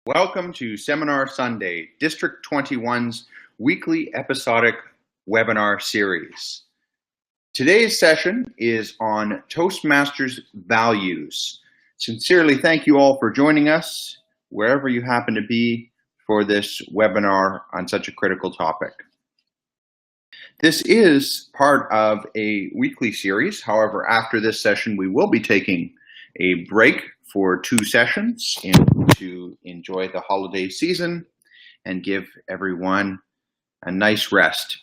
Welcome to Seminar Sunday, District 21's weekly episodic webinar series. Today's session is on Toastmasters values. Sincerely thank you all for joining us, wherever you happen to be, for this webinar on such a critical topic. This is part of a weekly series. However, after this session, we will be taking a break for 2 sessions to enjoy the holiday season and give everyone a nice rest.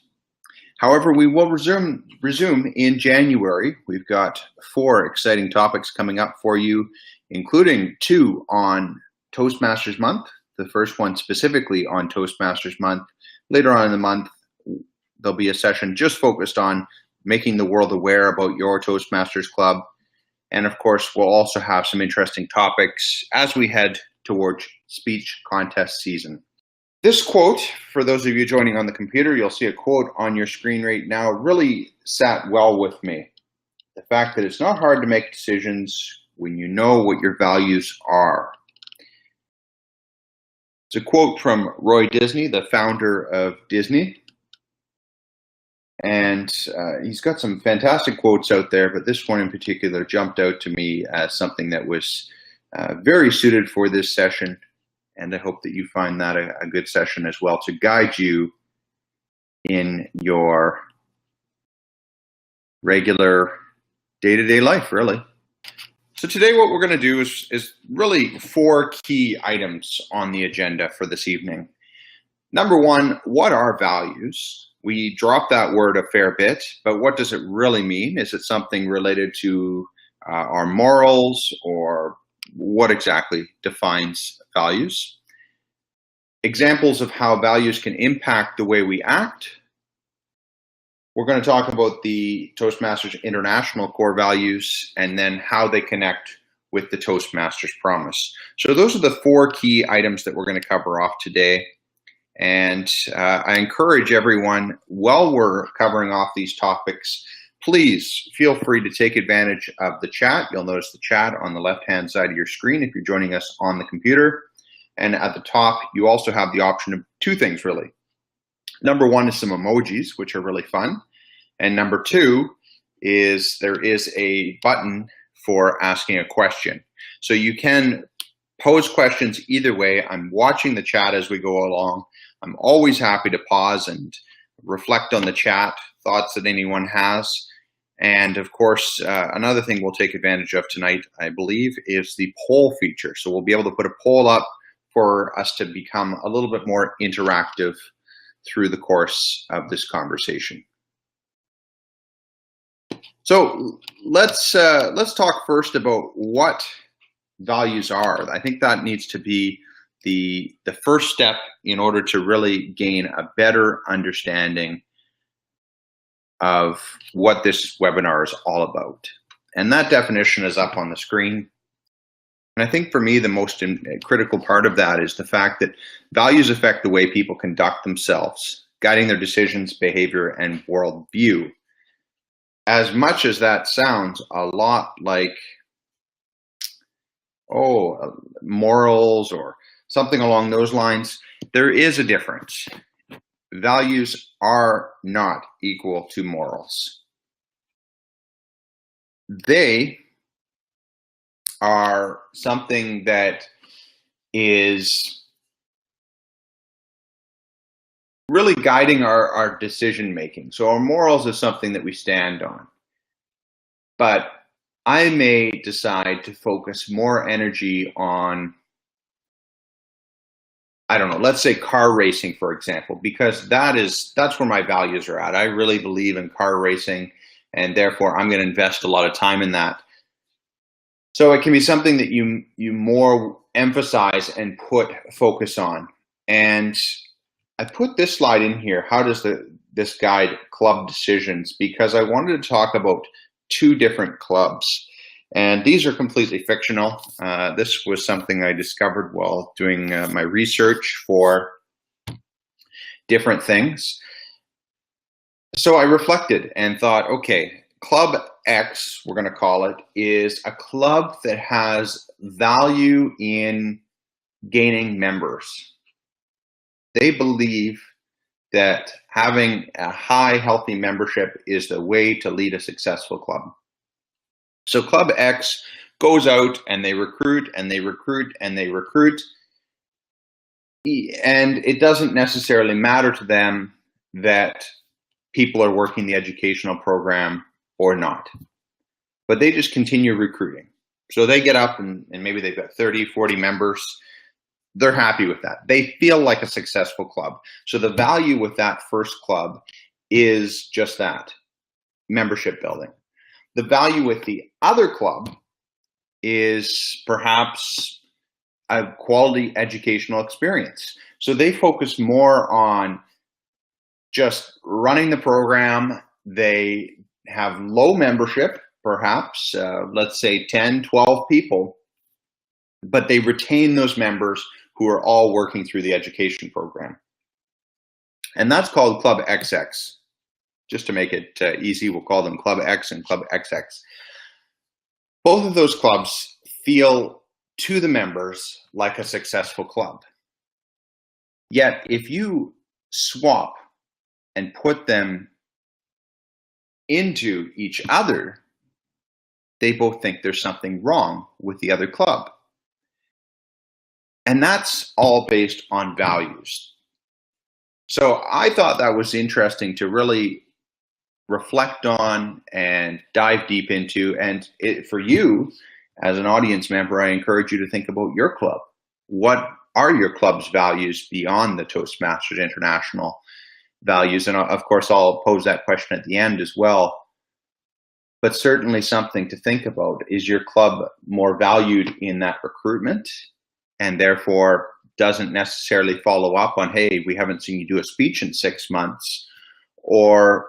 However, we will resume in January. We've got 4 exciting topics coming up for you, including 2 on Toastmasters Month, the first one specifically on Toastmasters Month. Later on in the month, there'll be a session just focused on making the world aware about your Toastmasters Club. And of course, we'll also have some interesting topics as we head towards speech contest season. This quote, for those of you joining on the computer, you'll see a quote on your screen right now, really sat well with me. The fact that it's not hard to make decisions when you know what your values are. It's a quote from Roy Disney, the founder of Disney. And he's got some fantastic quotes out there, but this one in particular jumped out to me as something that was very suited for this session. And I hope that you find that a good session as well to guide you in your regular day-to-day life, really. So today what we're going to do is really 4 key items on the agenda for this evening. Number 1, what are values? We drop that word a fair bit, but what does it really mean? Is it something related to our morals, or what exactly defines values? Examples of how values can impact the way we act. We're going to talk about the Toastmasters International core values and then how they connect with the Toastmasters Promise. So those are the 4 key items that we're going to cover off today. And I encourage everyone, while we're covering off these topics, please feel free to take advantage of the chat. You'll notice the chat on the left-hand side of your screen if you're joining us on the computer. And at the top, you also have the option of 2 things, really. Number 1 is some emojis, which are really fun. And number 2 is there is a button for asking a question. So you can pose questions either way. I'm watching the chat as we go along. I'm always happy to pause and reflect on the chat, thoughts that anyone has. And of course, another thing we'll take advantage of tonight, I believe, is the poll feature. So we'll be able to put a poll up for us to become a little bit more interactive through the course of this conversation. So let's talk first about what values are. I think that needs to be the first step in order to really gain a better understanding of what this webinar is all about. And that definition is up on the screen. And I think for me, the most critical part of that is the fact that values affect the way people conduct themselves, guiding their decisions, behavior, and worldview. As much as that sounds a lot like, morals or something along those lines, there is a difference. Values are not equal to morals. They are something that is really guiding our decision making. So our morals is something that we stand on. But I may decide to focus more energy on, I don't know, let's say car racing, for example, because that's where my values are at. I really believe in car racing, and therefore I'm going to invest a lot of time in that. So it can be something that you more emphasize and put focus on. And I put this slide in here, how does this guide club decisions, because I wanted to talk about 2 different clubs. And these are completely fictional. This was something I discovered while doing my research for different things. So I reflected and thought, okay, Club X, we're going to call it, is a club that has value in gaining members. They believe that having a high, healthy membership is the way to lead a successful club. So Club X goes out and they recruit and they recruit and they recruit, and it doesn't necessarily matter to them that people are working the educational program or not, but they just continue recruiting. So they get up and maybe they've got 30, 40 members. They're happy with that. They feel like a successful club. So the value with that first club is just that, membership building. The value with the other club is perhaps a quality educational experience. So they focus more on just running the program. They have low membership, perhaps, let's say 10, 12 people, but they retain those members who are all working through the education program. And that's called Club XX. Just to make it easy, we'll call them Club X and Club XX. Both of those clubs feel to the members like a successful club. Yet if you swap and put them into each other, they both think there's something wrong with the other club. And that's all based on values. So I thought that was interesting to really reflect on and dive deep into. And for you, as an audience member, I encourage you to think about your club. What are your club's values beyond the Toastmasters International values? And of course, I'll pose that question at the end as well. But certainly something to think about. Is your club more valued in that recruitment and therefore doesn't necessarily follow up on, hey, we haven't seen you do a speech in 6 months? Or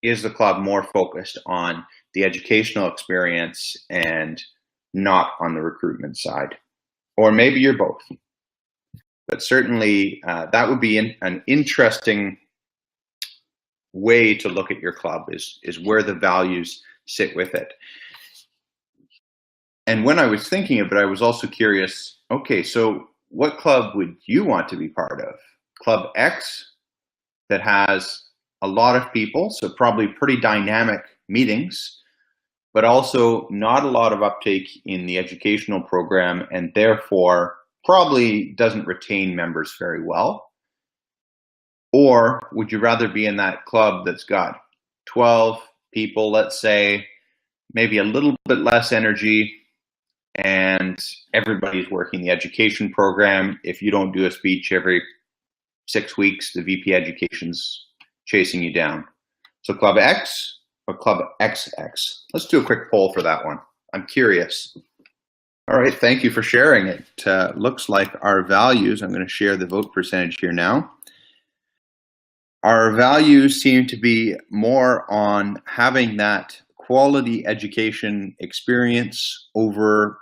is the club more focused on the educational experience and not on the recruitment side? Or maybe you're both. But certainly that would be an interesting way to look at your club, is where the values sit with it. And when I was thinking of it, I was also curious, okay, so what club would you want to be part of? Club X, that has a lot of people, so probably pretty dynamic meetings, but also not a lot of uptake in the educational program, and therefore probably doesn't retain members very well? Or would you rather be in that club that's got 12 people, let's say, maybe a little bit less energy, and everybody's working the education program? If you don't do a speech every 6 weeks, the VP Education's chasing you down. So Club X or Club XX? Let's do a quick poll for that one. I'm curious. All right, thank you for sharing it. Looks like our values, I'm going to share the vote percentage here now. Our values seem to be more on having that quality education experience over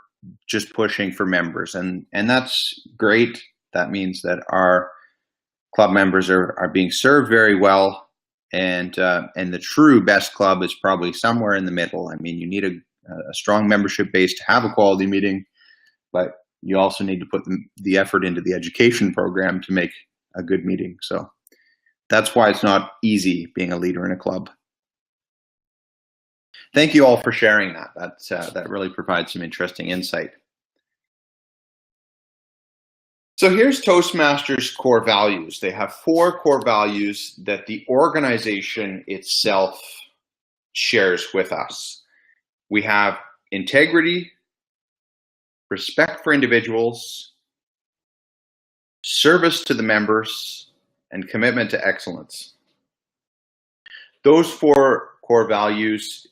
just pushing for members. And that's great. That means that our club members are being served very well. And the true best club is probably somewhere in the middle. I mean, you need a strong membership base to have a quality meeting, but you also need to put the effort into the education program to make a good meeting. So that's why it's not easy being a leader in a club. Thank you all for sharing that. That really provides some interesting insight. So here's Toastmasters' core values. They have 4 core values that the organization itself shares with us. We have integrity, respect for individuals, service to the members, and commitment to excellence. Those 4 core values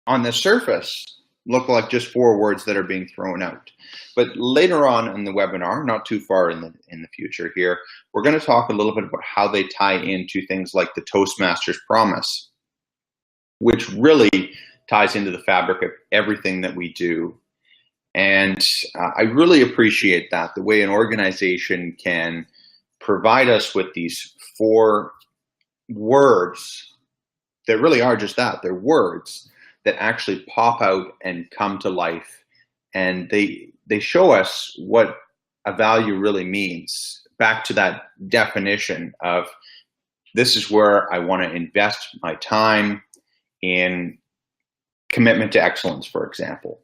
on the surface look like just 4 words that are being thrown out. But later on in the webinar, not too far in the future here, we're going to talk a little bit about how they tie into things like the Toastmasters Promise, which really ties into the fabric of everything that we do. And I really appreciate that, the way an organization can provide us with these 4 words that really are just that. They're words that actually pop out and come to life. And they they show us what a value really means, back to that definition of this is where I want to invest my time in commitment to excellence, for example.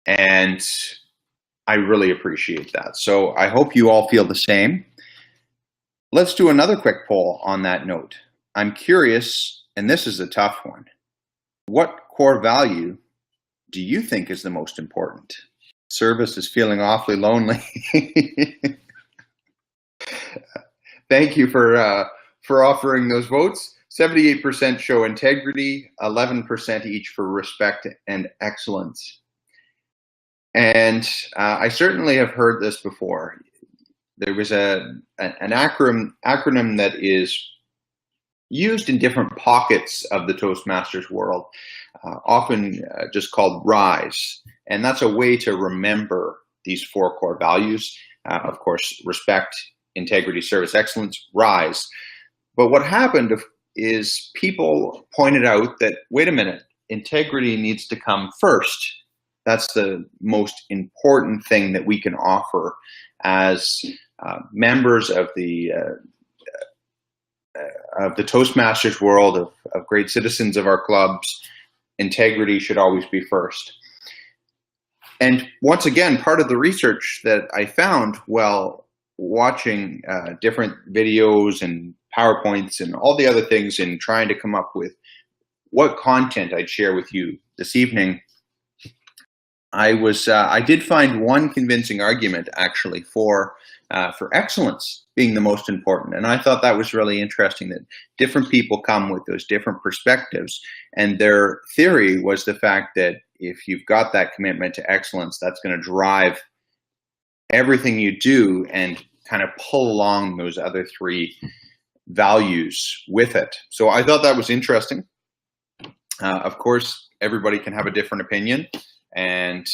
And I really appreciate that. So I hope you all feel the same. Let's do another quick poll on that note. I'm curious, and this is a tough one. What core value do you think is the most important? Service is feeling awfully lonely. Thank you for offering those votes. 78% show integrity, 11% each for respect and excellence. And I certainly have heard this before. There was an acronym that is used in different pockets of the Toastmasters world, often just called RISE. And that's a way to remember these 4 core values. Of course, respect, integrity, service, excellence, RISE. But what happened is people pointed out that, wait a minute, integrity needs to come first. That's the most important thing that we can offer as members of the Toastmasters world, of great citizens of our clubs. Integrity should always be first. And once again, part of the research that I found while watching different videos and PowerPoints and all the other things and trying to come up with what content I'd share with you this evening, I did find one convincing argument actually for excellence being the most important. And I thought that was really interesting, that different people come with those different perspectives. And their theory was the fact that if you've got that commitment to excellence, that's going to drive everything you do and kind of pull along those other 3 values with it. So I thought that was interesting. Of course, everybody can have a different opinion. And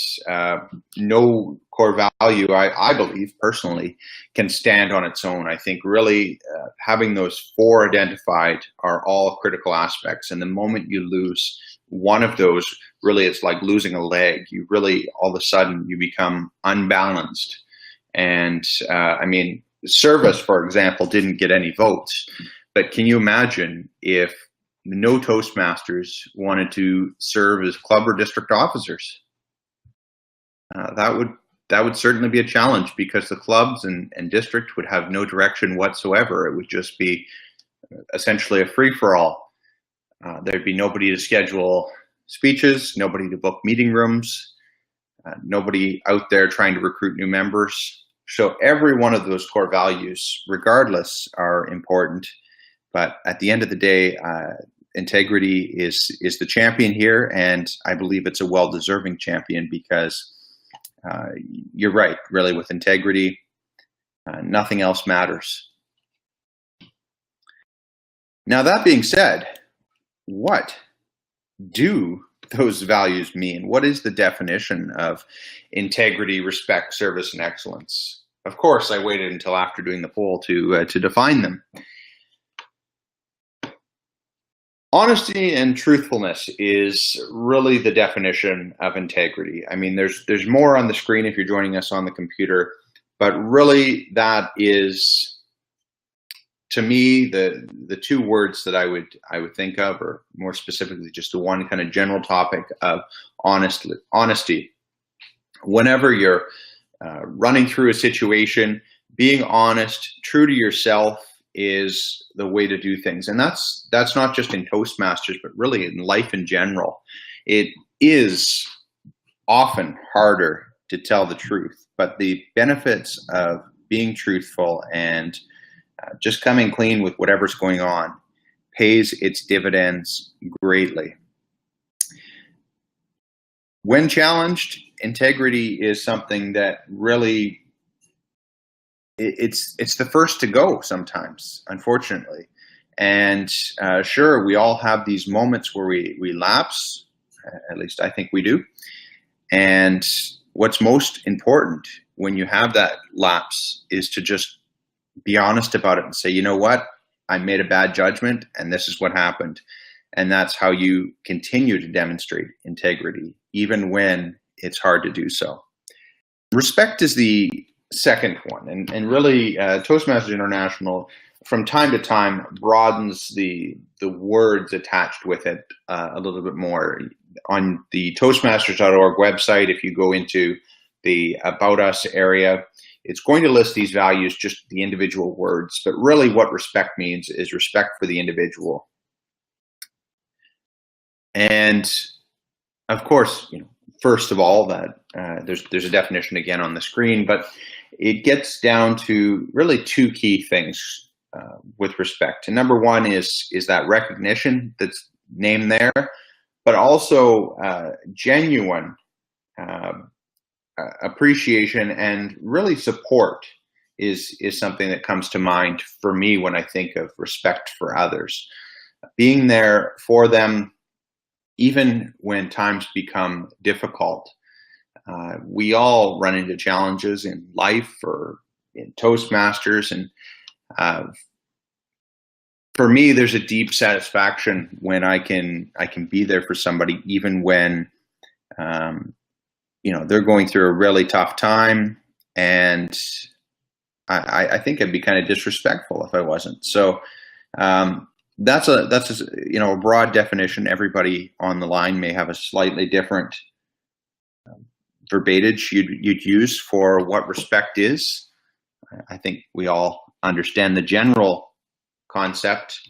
no core value, I believe personally, can stand on its own. I think really having those 4 identified are all critical aspects. And the moment you lose one of those, really it's like losing a leg. You really, all of a sudden, you become unbalanced. And I mean, service, for example, didn't get any votes. But can you imagine if no Toastmasters wanted to serve as club or district officers? That would certainly be a challenge, because the clubs and district would have no direction whatsoever. It would just be essentially a free-for-all. There'd be nobody to schedule speeches, nobody to book meeting rooms, nobody out there trying to recruit new members. So every one of those core values, regardless, are important. But at the end of the day, integrity is the champion here, and I believe it's a well-deserving champion, because you're right, really, with integrity, nothing else matters. Now, that being said, what do those values mean? What is the definition of integrity, respect, service, and excellence? Of course, I waited until after doing the poll to define them. Honesty and truthfulness is really the definition of integrity. I mean, there's more on the screen if you're joining us on the computer, but really that is, to me, the 2 words that I would think of, or more specifically, just the one kind of general topic of honesty. Whenever you're running through a situation, being honest, true to yourself, is the way to do things. And that's not just in Toastmasters, but really in life in general. It is often harder to tell the truth, but the benefits of being truthful and just coming clean with whatever's going on pays its dividends greatly. When challenged, integrity is something that really, it's the first to go sometimes, unfortunately. And sure, we all have these moments where we lapse, at least I think we do. And what's most important when you have that lapse is to just be honest about it and say, you know what, I made a bad judgment and this is what happened. And that's how you continue to demonstrate integrity, even when it's hard to do so. Respect is the second one, and really Toastmasters International from time to time broadens the words attached with it a little bit more. On the Toastmasters.org website, if you go into the About Us area, it's going to list these values, just the individual words, but really what respect means is respect for the individual. And of course, first of all, that there's a definition again on the screen, but it gets down to really two key things with respect. And number one is that recognition that's named there, but also genuine appreciation and really support is something that comes to mind for me when I think of respect for others. Being there for them, even when times become difficult. We all run into challenges in life or in Toastmasters, and for me, there's a deep satisfaction when I can be there for somebody, even when they're going through a really tough time, and I think I'd be kind of disrespectful if I wasn't. So that's a broad definition. Everybody on the line may have a slightly different verbiage you'd use for what respect is. I think we all understand the general concept,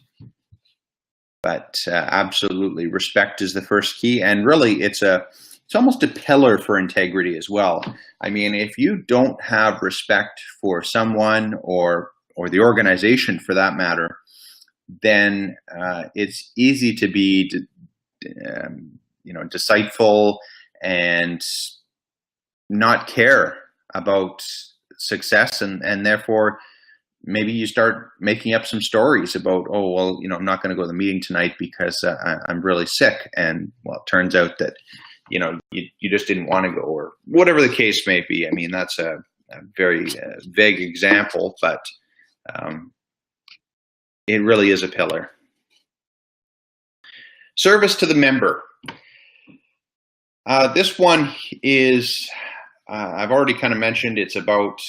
but absolutely, respect is the first key, and really, it's almost a pillar for integrity as well. I mean, if you don't have respect for someone or the organization, for that matter, then it's easy to be, deceitful and not care about success, and therefore maybe you start making up some stories about, oh, well, I'm not going to go to the meeting tonight because I'm really sick, and well, it turns out that you just didn't want to go, or whatever the case may be. I mean, that's a very vague example, but it really is a pillar. Service to the member. This one is, I've already kind of mentioned, it's about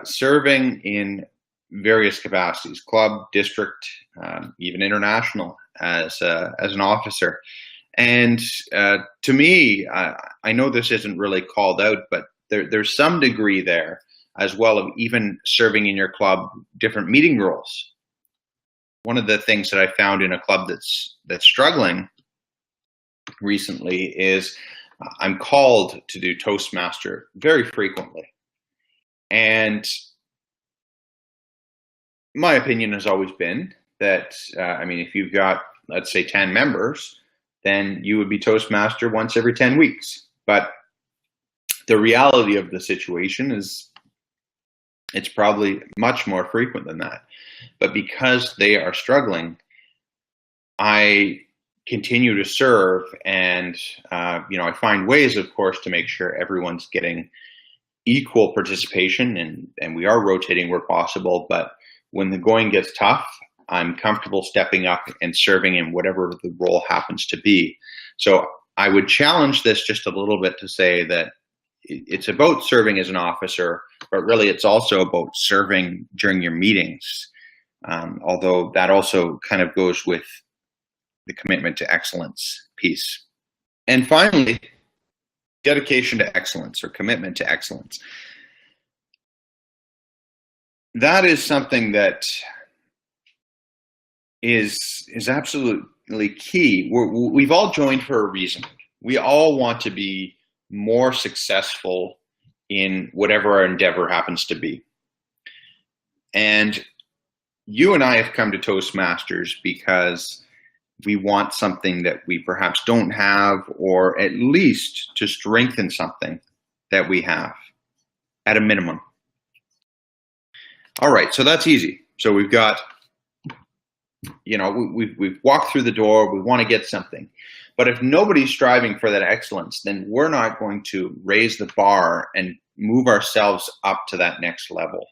serving in various capacities, club, district, even international, as an officer. And to me, I know this isn't really called out, but there's some degree there as well of even serving in your club different meeting roles. One of the things that I found in a club that's struggling recently is I'm called to do Toastmaster very frequently. And my opinion has always been that, if you've got, let's say, 10 members, then you would be Toastmaster once every 10 weeks. But the reality of the situation is it's probably much more frequent than that. But because they are struggling, I continue to serve, and I find ways, of course, to make sure everyone's getting equal participation, and we are rotating where possible. But when the going gets tough, I'm comfortable stepping up and serving in whatever the role happens to be. So I would challenge this just a little bit to say that it's about serving as an officer, but really it's also about serving during your meetings. Although that also kind of goes with the commitment to excellence piece. And finally, dedication to excellence, or commitment to excellence. That is something that is absolutely key. We've all joined for a reason. We all want to be more successful in whatever our endeavor happens to be. And you and I have come to Toastmasters because we want something that we perhaps don't have, or at least to strengthen something that we have at a minimum. All right, so that's easy. So we've got, we've walked through the door, we want to get something. But if nobody's striving for that excellence, then we're not going to raise the bar and move ourselves up to that next level.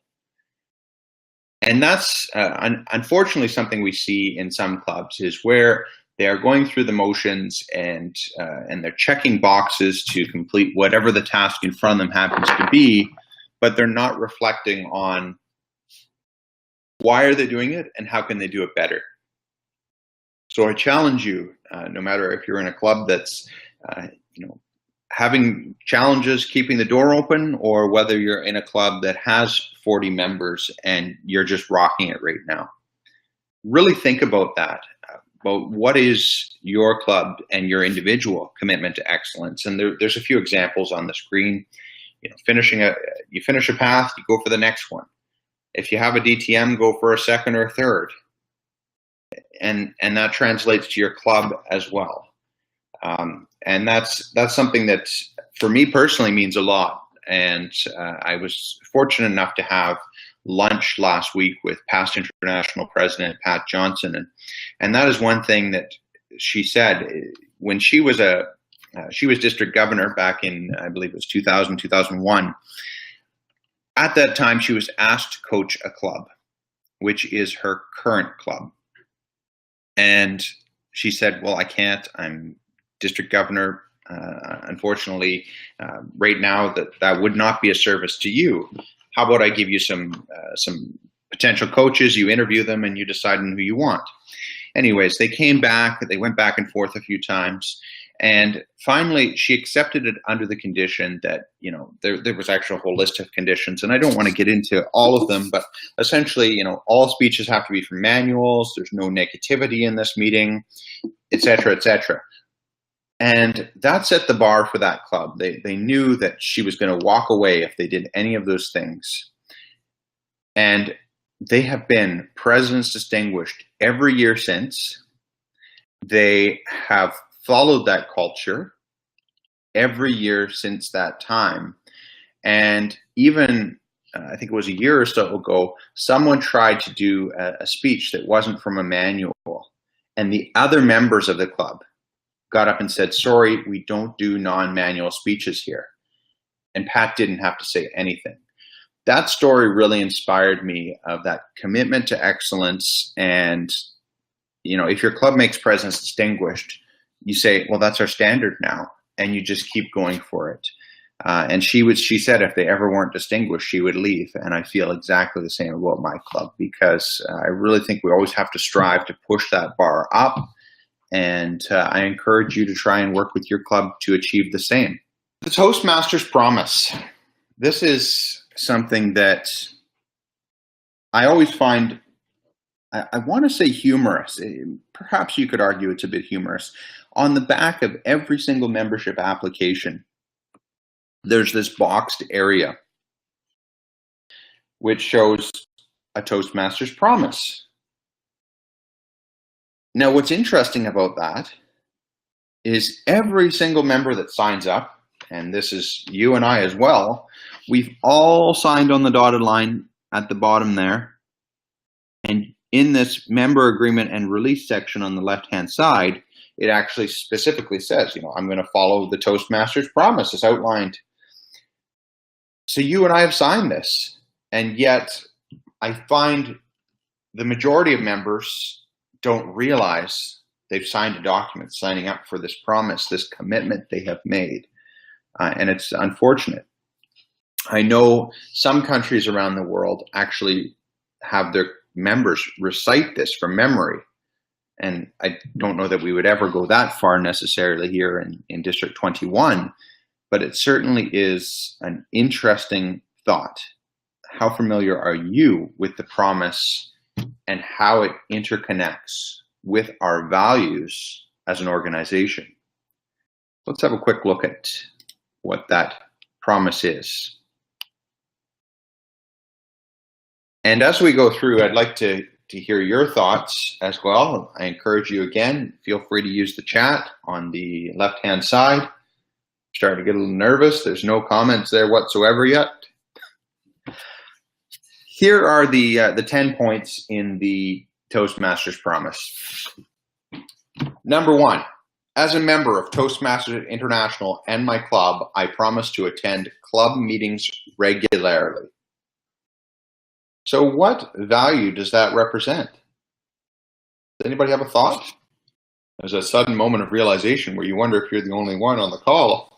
And that's unfortunately something we see in some clubs, is where They are going through the motions and they're checking boxes to complete whatever the task in front of them happens to be, but they're not reflecting on why are they doing it and how can they do it better. So I challenge you, no matter if you're in a club that's having challenges keeping the door open, or whether you're in a club that has 40 members and you're just rocking it right now. Really think about that. About what is your club and your individual commitment to excellence. And there's a few examples on the screen. You finish a path, you go for the next one. If you have a DTM, go for a second or a third. And that translates to your club as well. And that's something that for me personally means a lot. And I was fortunate enough to have lunch last week with past international president Pat Johnson, and that is one thing that she said when she was district governor back in, I believe it was 2000, 2001. At that time, she was asked to coach a club, which is her current club. And she said, well, I can't, I'm district governor. Unfortunately, right now that would not be a service to you. How about I give you some potential coaches, you interview them and you decide on who you want. Anyways, they came back, they went back and forth a few times, and finally she accepted it under the condition that, there was actually a whole list of conditions, and I don't want to get into all of them, but essentially, all speeches have to be from manuals, there's no negativity in this meeting, etc., etc. And that set the bar for that club. They knew that she was going to walk away if they did any of those things. And they have been President's Distinguished every year since. They have followed that culture every year since that time. And even, I think it was a year or so ago, someone tried to do a speech that wasn't from a manual. And the other members of the club got up and said, sorry, we don't do non-manual speeches here. And Pat didn't have to say anything. That story really inspired me of that commitment to excellence. And, if your club makes President's Distinguished, you say, well, that's our standard now. And you just keep going for it. And she said if they ever weren't distinguished, she would leave. And I feel exactly the same about my club, because I really think we always have to strive to push that bar up. And I encourage you to try and work with your club to achieve the same. The Toastmasters promise. This is something that I always find, I want to say humorous. Perhaps you could argue it's a bit humorous. On the back of every single membership application, there's this boxed area which shows a Toastmasters promise. Now, what's interesting about that is every single member that signs up, and this is you and I as well, we've all signed on the dotted line at the bottom there. And in this member agreement and release section on the left-hand side, it actually specifically says, I'm going to follow the Toastmasters promise as outlined. So you and I have signed this, and yet I find the majority of members don't realize they've signed a document signing up for this promise, this commitment they have made. And it's unfortunate. I know some countries around the world actually have their members recite this from memory. And I don't know that we would ever go that far necessarily here in District 21, but it certainly is an interesting thought. How familiar are you with the promise and how it interconnects with our values as an organization? Let's have a quick look at what that promise is. And as we go through, I'd like to hear your thoughts as well. I encourage you again, feel free to use the chat on the left-hand side. Starting to get a little nervous. There's no comments there whatsoever yet. Here are the 10 points in the Toastmasters promise. Number 1, as a member of Toastmasters International and my club, I promise to attend club meetings regularly. So what value does that represent? Does anybody have a thought? There's a sudden moment of realization where you wonder if you're the only one on the call.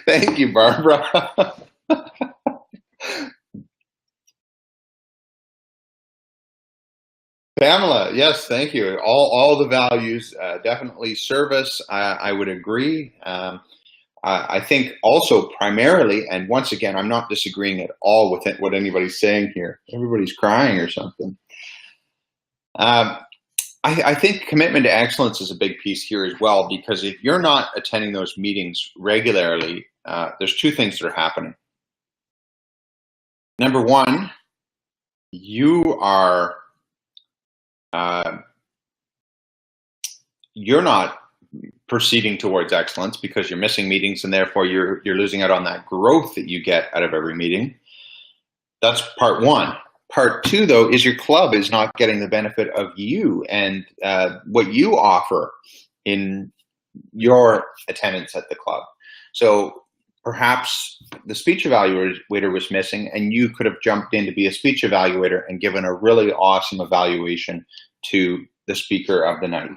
Thank you, Barbara. Pamela, yes, thank you. All the values, definitely service. I would agree. I think also primarily, and once again, I'm not disagreeing at all with what anybody's saying here. Everybody's crying or something. I think commitment to excellence is a big piece here as well, because if you're not attending those meetings regularly, there's two things that are happening. Number one, you are you're not proceeding towards excellence because you're missing meetings, and therefore you're losing out on that growth that you get out of every meeting. That's part one. Part two, though, is your club is not getting the benefit of you and what you offer in your attendance at the club. So perhaps the speech evaluator was missing, and you could have jumped in to be a speech evaluator and given a really awesome evaluation to the speaker of the night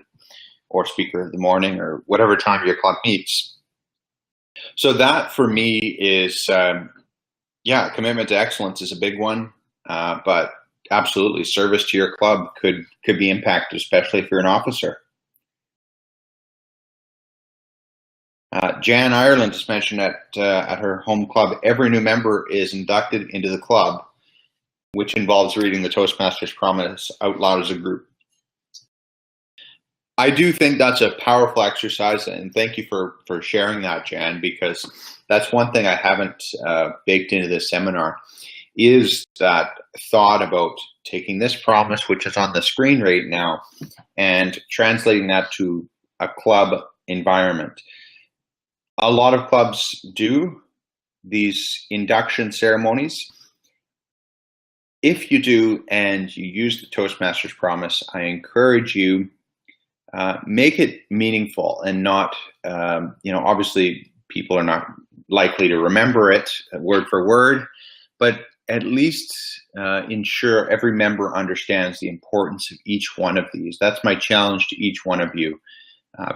or speaker of the morning or whatever time your club meets. So that for me is, yeah, commitment to excellence is a big one, but absolutely service to your club could be impacted, especially if you're an officer. Jan Ireland just mentioned at her home club, every new member is inducted into the club, which involves reading the Toastmasters Promise out loud as a group. I do think that's a powerful exercise, and thank you for sharing that, Jan, because that's one thing I haven't baked into this seminar, is that thought about taking this promise, which is on the screen right now, and translating that to a club environment. A lot of clubs do these induction ceremonies. If you do and you use the Toastmasters Promise, I encourage you, make it meaningful and not, obviously people are not likely to remember it word for word, but at least ensure every member understands the importance of each one of these. That's my challenge to each one of you.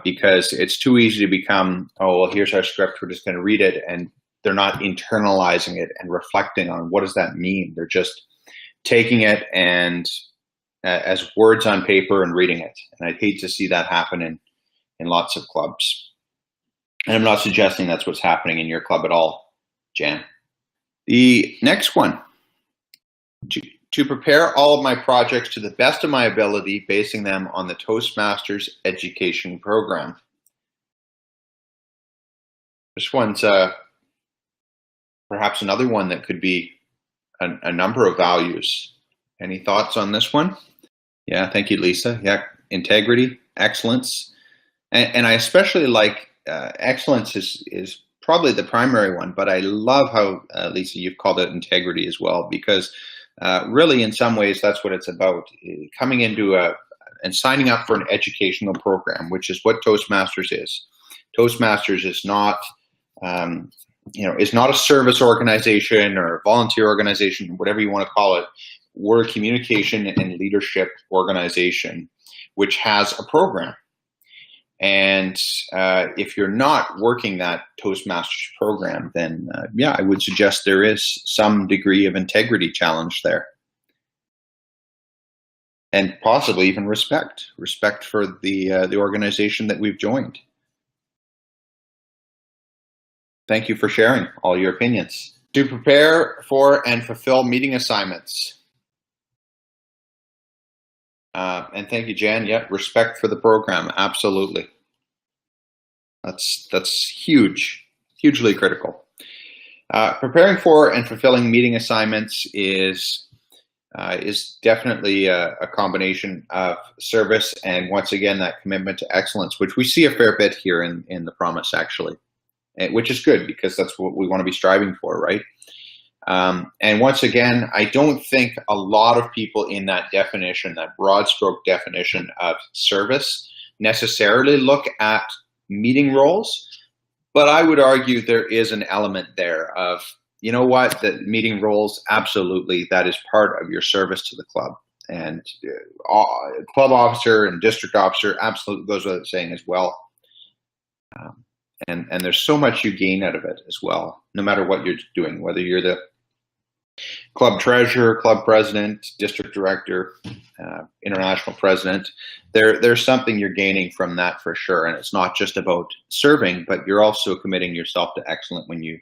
Because it's too easy to become, oh, well, here's our script, we're just going to read it, and they're not internalizing it and reflecting on what does that mean. They're just taking it and as words on paper and reading it. And I'd hate to see that happen in lots of clubs. And I'm not suggesting that's what's happening in your club at all, Jan. The next one, to prepare all of my projects to the best of my ability, basing them on the Toastmasters education program. This one's perhaps another one that could be a number of values. Any thoughts on this one? Yeah, thank you, Lisa. Yeah, integrity, excellence. And I especially like excellence is probably the primary one, but I love how, Lisa, you've called it integrity as well, because really, in some ways, that's what it's about. Coming into and signing up for an educational program, which is what Toastmasters is. Toastmasters is not, is not a service organization or a volunteer organization, whatever you want to call it. We're a communication and leadership organization, which has a program. And if you're not working that Toastmasters program, then yeah, I would suggest there is some degree of integrity challenge there. And possibly even respect for the organization that we've joined. Thank you for sharing all your opinions. To prepare for and fulfill meeting assignments. And thank you, Jan. Yeah, respect for the program. Absolutely. That's huge, hugely critical. Preparing for and fulfilling meeting assignments is definitely a combination of service and, once again, that commitment to excellence, which we see a fair bit here in the promise, actually, which is good because that's what we want to be striving for, right? And once again, I don't think a lot of people in that definition, that broad stroke definition of service, necessarily look at meeting roles, but I would argue there is an element there of, you know what, the meeting roles, absolutely, that is part of your service to the club. and club officer and district officer absolutely goes without saying as well. And there's so much you gain out of it as well, no matter what you're doing, whether you're the club treasurer, club president, district director, international president. There's something you're gaining from that for sure, and it's not just about serving, but you're also committing yourself to excellent when you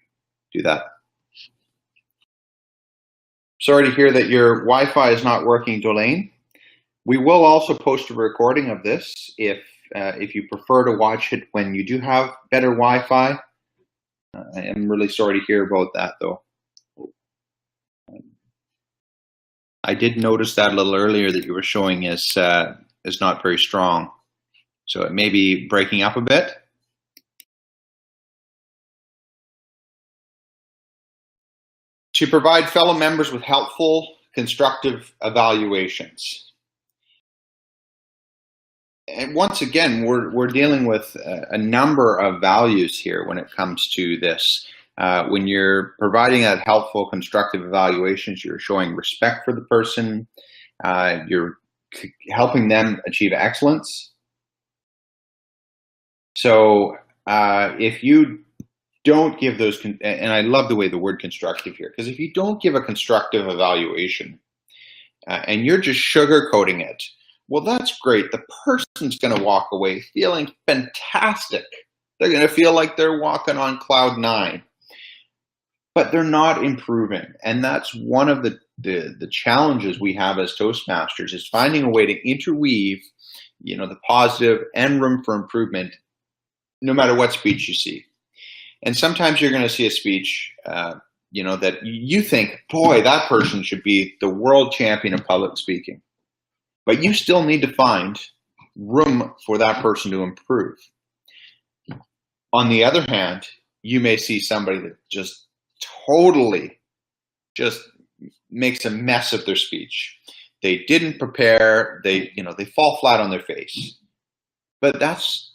do that. Sorry to hear that your Wi-Fi is not working, Jolene. We will also post a recording of this if you prefer to watch it when you do have better Wi-Fi. I am really sorry to hear about that, though. I did notice that a little earlier that you were showing is not very strong, so it may be breaking up a bit. To provide fellow members with helpful, constructive evaluations. And once again, we're dealing with a number of values here when it comes to this. When you're providing that helpful, constructive evaluations, you're showing respect for the person. You're helping them achieve excellence. So if you don't give those, and I love the way the word constructive here, because if you don't give a constructive evaluation and you're just sugarcoating it, well, that's great. The person's going to walk away feeling fantastic. They're going to feel like they're walking on cloud 9, but they're not improving. And that's one of the challenges we have as Toastmasters, is finding a way to interweave, the positive and room for improvement, no matter what speech you see. And sometimes you're going to see a speech, that you think, boy, that person should be the world champion of public speaking. But you still need to find room for that person to improve. On the other hand, you may see somebody that just totally makes a mess of their speech. They didn't prepare. They fall flat on their face. But that's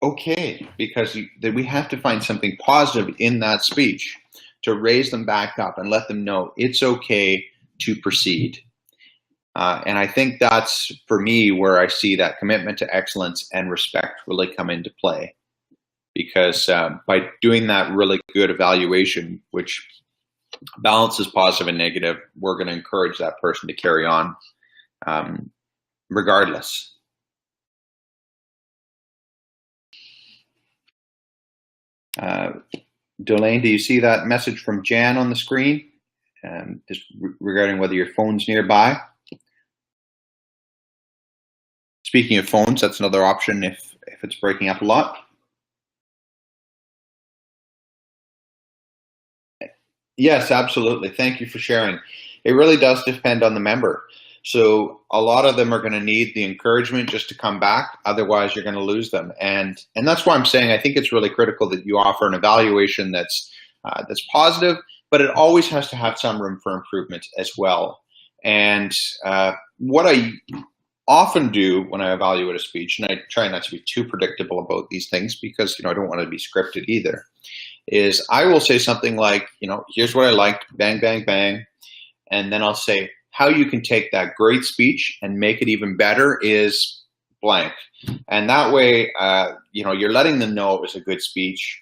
okay, because we have to find something positive in that speech to raise them back up and let them know it's okay to proceed. And I think that's, for me, where I see that commitment to excellence and respect really come into play. Because by doing that really good evaluation, which balances positive and negative, we're going to encourage that person to carry on regardless. Delane, do you see that message from Jan on the screen? Just regarding whether your phone's nearby. Speaking of phones, that's another option if it's breaking up a lot. Yes, absolutely. Thank you for sharing. It really does depend on the member. So a lot of them are going to need the encouragement just to come back. Otherwise, you're going to lose them. And that's why I'm saying I think it's really critical that you offer an evaluation that's positive, but it always has to have some room for improvement as well. And what I often do when I evaluate a speech, and I try not to be too predictable about these things because I don't want to be scripted either, is I will say something like, here's what I liked, bang, bang, bang. And then I'll say, how you can take that great speech and make it even better is blank. And that way, you're letting them know it was a good speech,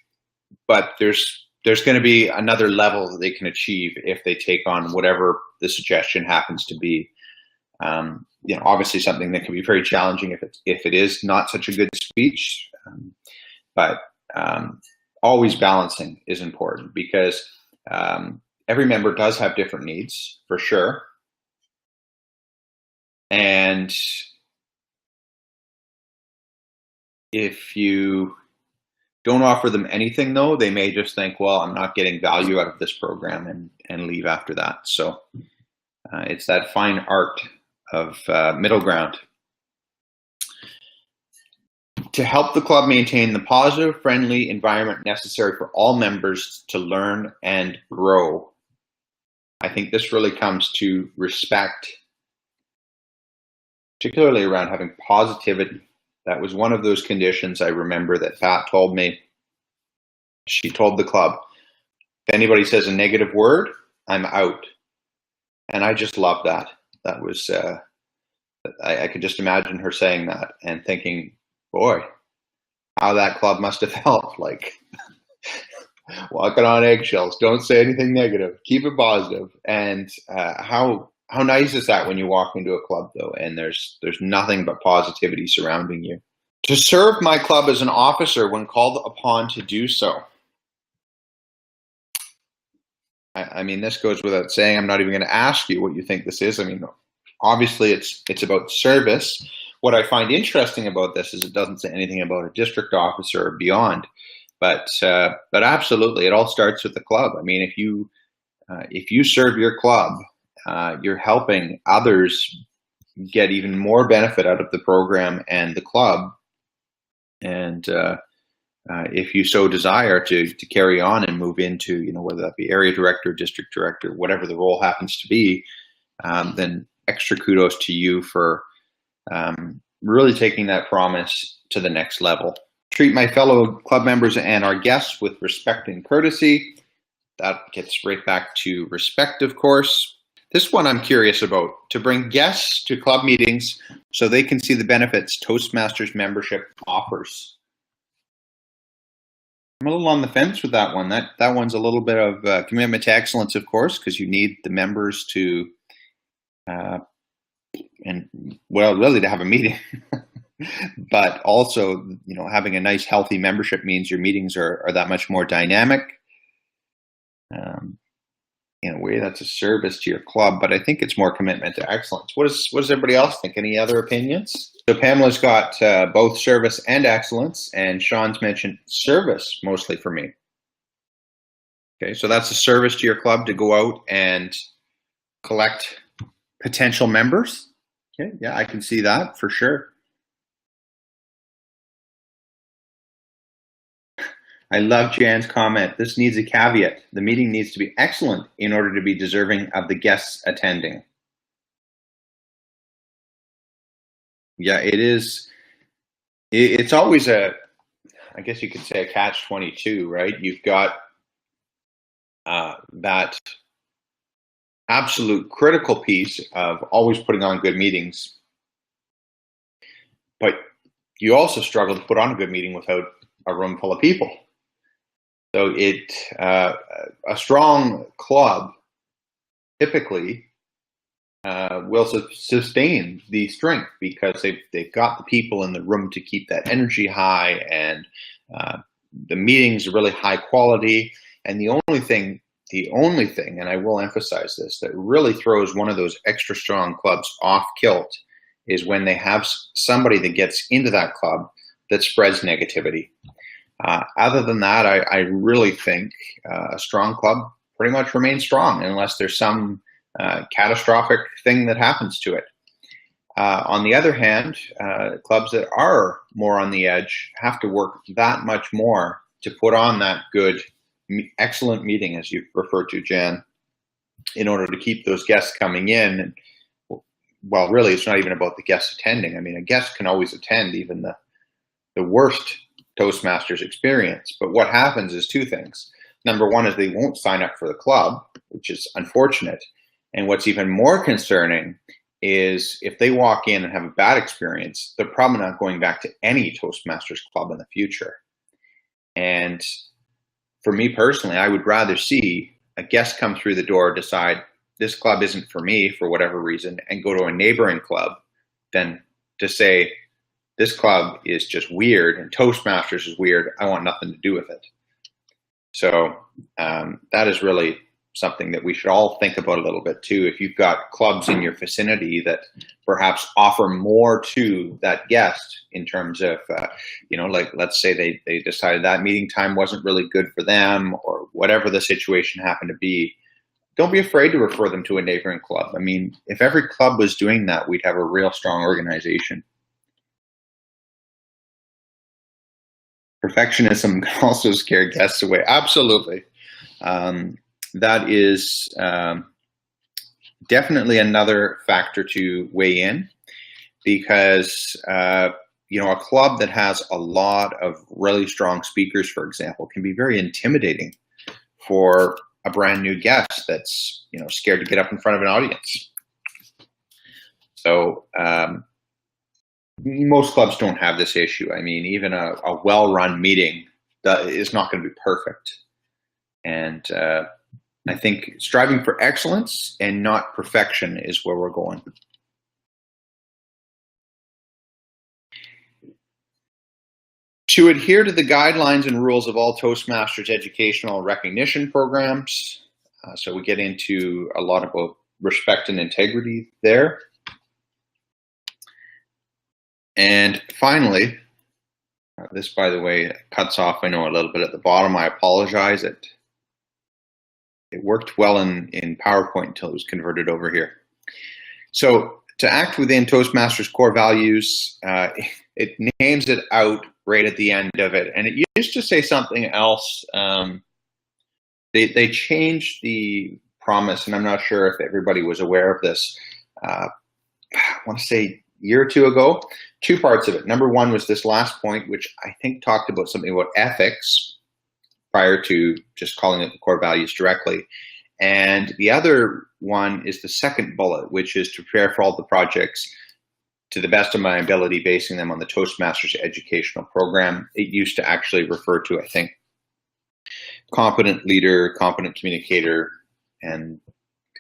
but there's going to be another level that they can achieve if they take on whatever the suggestion happens to be. Obviously something that can be very challenging if it is not such a good speech, but always balancing is important, because every member does have different needs, for sure. And if you don't offer them anything, though, they may just think, well, I'm not getting value out of this program, and leave after that. So it's that fine art of middle ground. To help the club maintain the positive, friendly environment necessary for all members to learn and grow, I think this really comes to respect, particularly around having positivity. That was one of those conditions I remember that Pat told me. She told the club, if anybody says a negative word, I'm out. And I just love that. That was, I could just imagine her saying that and thinking, boy, how that club must have felt like. Walking on eggshells. Don't say anything negative. Keep it positive. And how nice is that when you walk into a club though, and there's nothing but positivity surrounding you. To serve my club as an officer when called upon to do so. I mean, this goes without saying. I'm not even going to ask you what you think this is. I mean, obviously it's about service. What I find interesting about this is it doesn't say anything about a district officer or beyond. But absolutely, it all starts with the club. I mean, if you serve your club, you're helping others get even more benefit out of the program and the club. And if you so desire to carry on and move into, whether that be area director, district director, whatever the role happens to be, then extra kudos to you for really taking that promise to the next level. Treat my fellow club members and our guests with respect and courtesy. That gets right back to respect, of course. This one I'm curious about. To bring guests to club meetings so they can see the benefits Toastmasters membership offers. I'm a little on the fence with that one. That one's a little bit of commitment to excellence, of course, because you need the members to, really to have a meeting. But also, having a nice, healthy membership means your meetings are that much more dynamic. In a way, that's a service to your club, but I think it's more commitment to excellence. What does everybody else think? Any other opinions? So Pamela's got both service and excellence, and Sean's mentioned service mostly for me. Okay, so that's a service to your club to go out and collect potential members. Okay, yeah, I can see that for sure. I love Jan's comment. This needs a caveat. The meeting needs to be excellent in order to be deserving of the guests attending. Yeah, it is. It's always I guess you could say a catch-22, right? You've got that absolute critical piece of always putting on good meetings, but you also struggle to put on a good meeting without a room full of people. So a strong club typically will sustain the strength because they've got the people in the room to keep that energy high, and the meetings are really high quality. And the only thing, and I will emphasize this, that really throws one of those extra strong clubs off kilt is when they have somebody that gets into that club that spreads negativity. Other than that, I really think a strong club pretty much remains strong unless there's some catastrophic thing that happens to it. On the other hand, clubs that are more on the edge have to work that much more to put on that good, excellent meeting, as you referred to, Jan, in order to keep those guests coming in. Well, really, it's not even about the guests attending. I mean, a guest can always attend even the worst Toastmasters experience. But what happens is two things. Number one is they won't sign up for the club, which is unfortunate. And what's even more concerning is if they walk in and have a bad experience, they're probably not going back to any Toastmasters club in the future. And for me personally, I would rather see a guest come through the door, decide this club isn't for me for whatever reason, and go to a neighboring club than to say, this club is just weird and Toastmasters is weird. I want nothing to do with it. So that is really something that we should all think about a little bit too. If you've got clubs in your vicinity that perhaps offer more to that guest in terms of, like let's say they decided that meeting time wasn't really good for them or whatever the situation happened to be, don't be afraid to refer them to a neighboring club. I mean, if every club was doing that, we'd have a real strong organization. Perfectionism can also scare guests away. Absolutely. That is definitely another factor to weigh in because, a club that has a lot of really strong speakers, for example, can be very intimidating for a brand new guest that's, scared to get up in front of an audience. So most clubs don't have this issue. I mean, even a well-run meeting is not going to be perfect. And I think striving for excellence and not perfection is where we're going. To adhere to the guidelines and rules of all Toastmasters educational recognition programs. So we get into a lot about respect and integrity there. And finally, this, by the way, cuts off, I know, a little bit at the bottom. I apologize. It worked well in PowerPoint until it was converted over here. So to act within Toastmasters core values, it names it out right at the end of it. And it used to say something else. They changed the promise, and I'm not sure if everybody was aware of this. I want to say a year or two ago. Two parts of it. Number one was this last point, which I think talked about something about ethics prior to just calling it the core values directly. And the other one is the second bullet, which is to prepare for all the projects to the best of my ability, basing them on the Toastmasters educational program. It used to actually refer to, I think, competent leader, competent communicator, and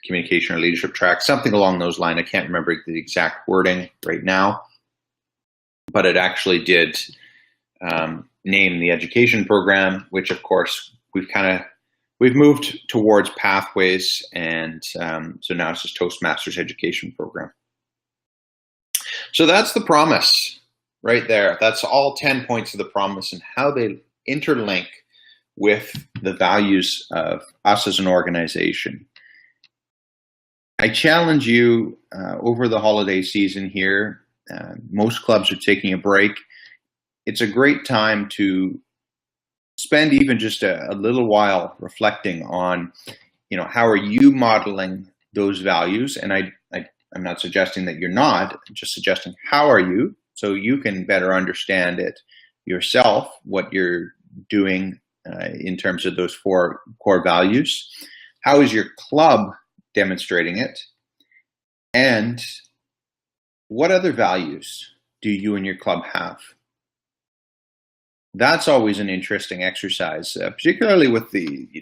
communication or leadership track, something along those lines. I can't remember the exact wording right now, but it actually did name the education program, which of course we've moved towards pathways, and so now it's just Toastmasters education program. So that's the promise right there. That's all 10 points of the promise and how they interlink with the values of us as an organization. I challenge you over the holiday season here. Most clubs are taking a break. It's a great time to spend even just a little while reflecting on, how are you modeling those values? And I'm not suggesting that you're not, I'm just suggesting how are you, so you can better understand it yourself, what you're doing in terms of those 4 core values. How is your club demonstrating it? And what other values do you and your club have? That's always an interesting exercise, particularly with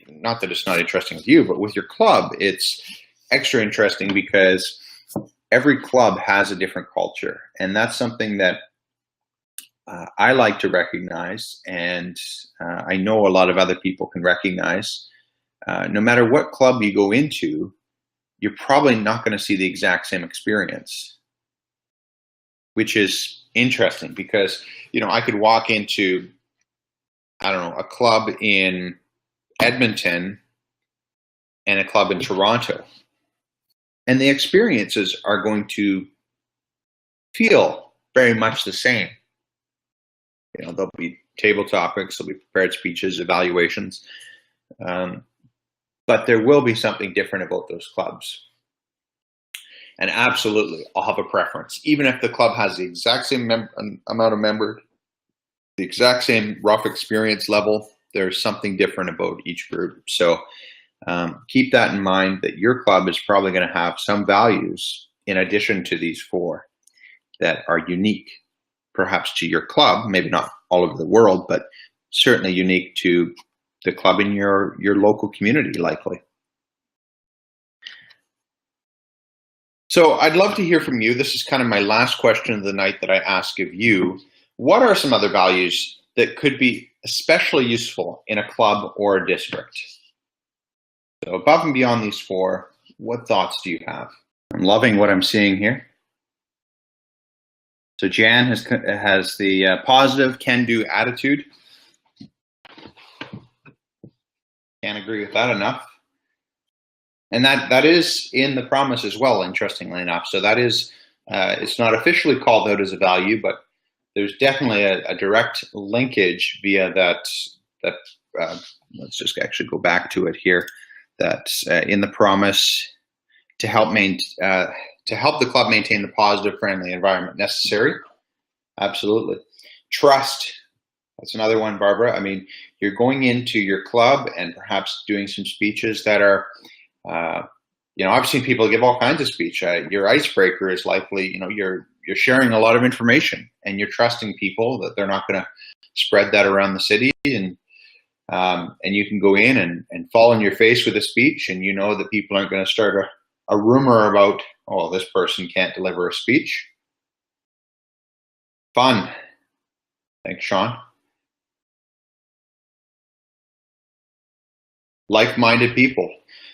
not that it's not interesting with you, but with your club, it's extra interesting because every club has a different culture. And that's something that I like to recognize, and I know a lot of other people can recognize. No matter what club you go into, you're probably not going to see the exact same experience, which is interesting because, I could walk into, I don't know, a club in Edmonton and a club in Toronto, and the experiences are going to feel very much the same. There'll be table topics, there'll be prepared speeches, evaluations, but there will be something different about those clubs. And absolutely, I'll have a preference. Even if the club has the exact same amount of members, the exact same rough experience level, there's something different about each group. So keep that in mind, that your club is probably going to have some values in addition to these 4 that are unique, perhaps to your club, maybe not all over the world, but certainly unique to the club in your local community, likely. So I'd love to hear from you. This is kind of my last question of the night that I ask of you. What are some other values that could be especially useful in a club or a district? So above and beyond these 4, what thoughts do you have? I'm loving what I'm seeing here. So Jan has the positive can-do attitude. Can't agree with that enough. And that is in the promise as well, interestingly enough. So that is, it's not officially called out as a value, but there's definitely a direct linkage via that. Let's just actually go back to it here. That's in the promise to help the club maintain the positive, friendly environment necessary. Absolutely. Trust. That's another one, Barbara. I mean, you're going into your club and perhaps doing some speeches that are I've seen people give all kinds of speech. Your icebreaker is likely, you're sharing a lot of information, and you're trusting people that they're not going to spread that around the city, and you can go in and fall on your face with a speech, and you know that people aren't going to start a rumor about, oh, this person can't deliver a speech. Fun. Thanks, Sean. Like-minded people.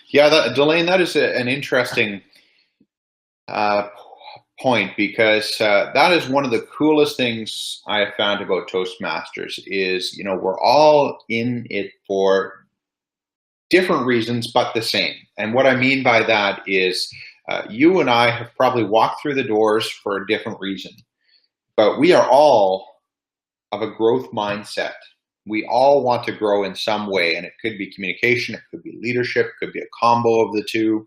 Yeah, Delane, that is an interesting point, because that is one of the coolest things I have found about Toastmasters is, we're all in it for different reasons, but the same. And what I mean by that is you and I have probably walked through the doors for a different reason, but we are all of a growth mindset. We all want to grow in some way, and it could be communication, it could be leadership, it could be a combo of the two,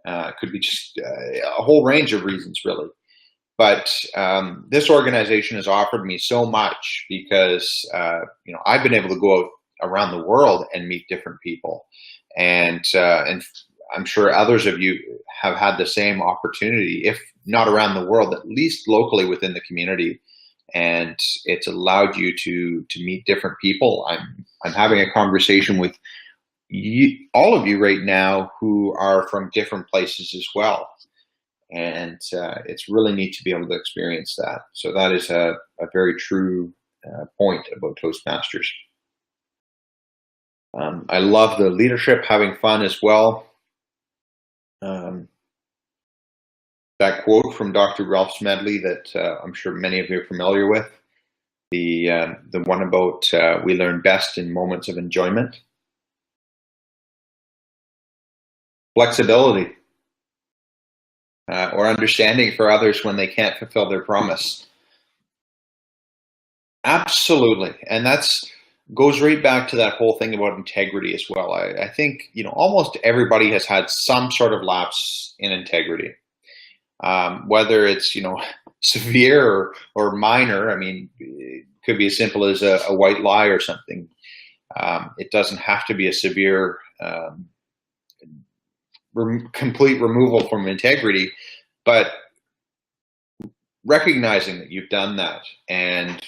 it could be just a whole range of reasons, really. But this organization has offered me so much because I've been able to go out around the world and meet different people, and I'm sure others of you have had the same opportunity, if not around the world, at least locally within the community. And it's allowed you to meet different people. I'm having a conversation with all of you right now who are from different places as well. And it's really neat to be able to experience that. So that is a very true point about Toastmasters. I love the leadership, having fun as well. That quote from Dr. Ralph Smedley that I'm sure many of you are familiar with, the one about we learn best in moments of enjoyment. Flexibility, or understanding for others when they can't fulfill their promise. Absolutely, and that's goes right back to that whole thing about integrity as well. I think almost everybody has had some sort of lapse in integrity. Whether it's severe or minor. I mean, it could be as simple as a white lie or something. It doesn't have to be a severe, complete removal from integrity, but recognizing that you've done that and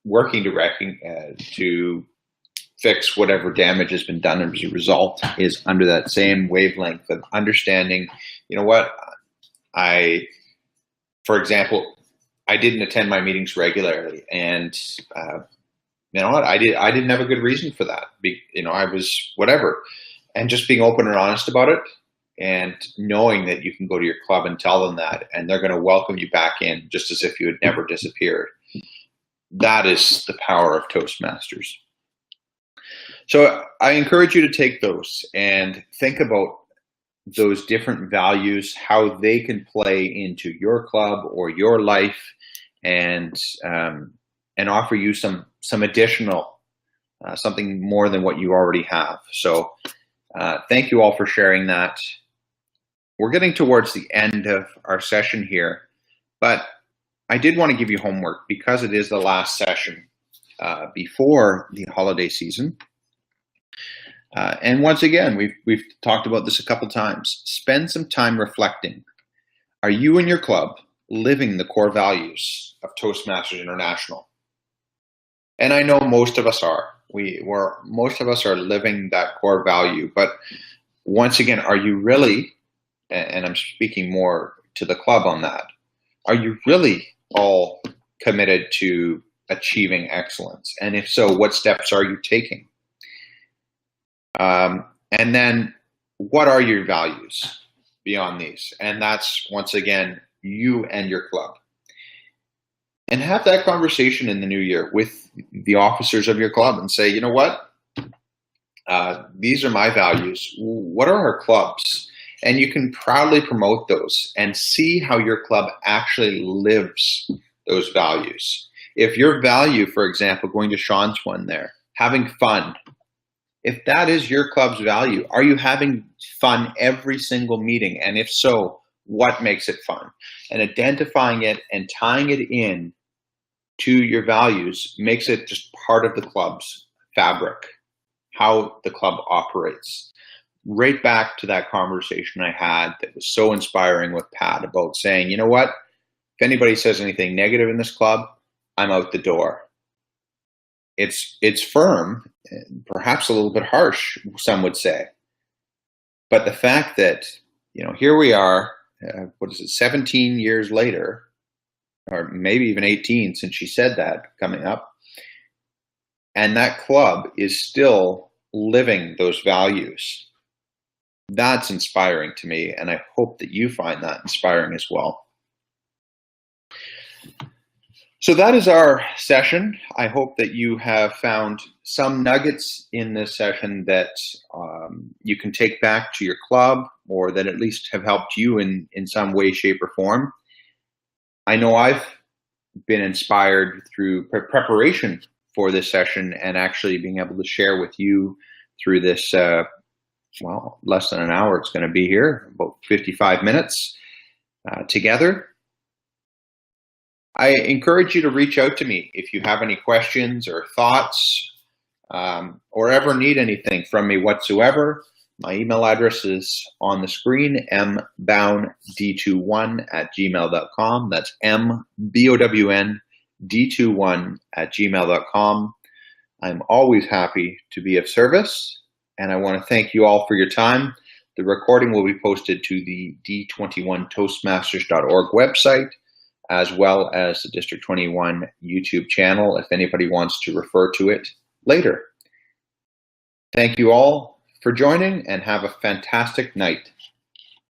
working to fix whatever damage has been done as a result is under that same wavelength of understanding. You know what? For example, I didn't attend my meetings regularly, and you know what? I didn't have a good reason for that. I was whatever, and just being open and honest about it, and knowing that you can go to your club and tell them that, and they're going to welcome you back in just as if you had never disappeared. That is the power of Toastmasters. So I encourage you to take those and think about those different values, how they can play into your club or your life, and offer you some additional, something more than what you already have. So thank you all for sharing that. We're getting towards the end of our session here, but I did want to give you homework because it is the last session before the holiday season. And once again, we've talked about this a couple times. Spend some time reflecting. Are you and your club living the core values of Toastmasters International? And I know most of us are. Most of us are living that core value. But once again, are you really, and I'm speaking more to the club on that, are you really all committed to achieving excellence? And if so, what steps are you taking? And then what are your values beyond these? And that's, once again, you and your club. And have that conversation in the new year with the officers of your club and say, you know what? These are my values. What are our clubs? And you can proudly promote those and see how your club actually lives those values. If your value, for example, going to Sean's one there, having fun, if that is your club's value, are you having fun every single meeting? And if so, what makes it fun? And identifying it and tying it in to your values makes it just part of the club's fabric, how the club operates. right back to that conversation I had that was so inspiring with Pat about saying, you know what, if anybody says anything negative in this club, I'm out the door. It's firm, perhaps a little bit harsh, some would say. But the fact that, here we are, 17 years later, or maybe even 18 since she said that coming up, and that club is still living those values. That's inspiring to me, and I hope that you find that inspiring as well. So that is our session. I hope that you have found some nuggets in this session that you can take back to your club, or that at least have helped you in some way, shape, or form. I know I've been inspired through preparation for this session and actually being able to share with you through this, less than an hour it's going to be here, about 55 minutes together. I encourage you to reach out to me if you have any questions or thoughts, or ever need anything from me whatsoever. My email address is on the screen, mbownD21@gmail.com. That's mbownD21@gmail.com. I'm always happy to be of service, and I want to thank you all for your time. The recording will be posted to the d21toastmasters.org website, as well as the District 21 YouTube channel, if anybody wants to refer to it later. Thank you all for joining, and have a fantastic night.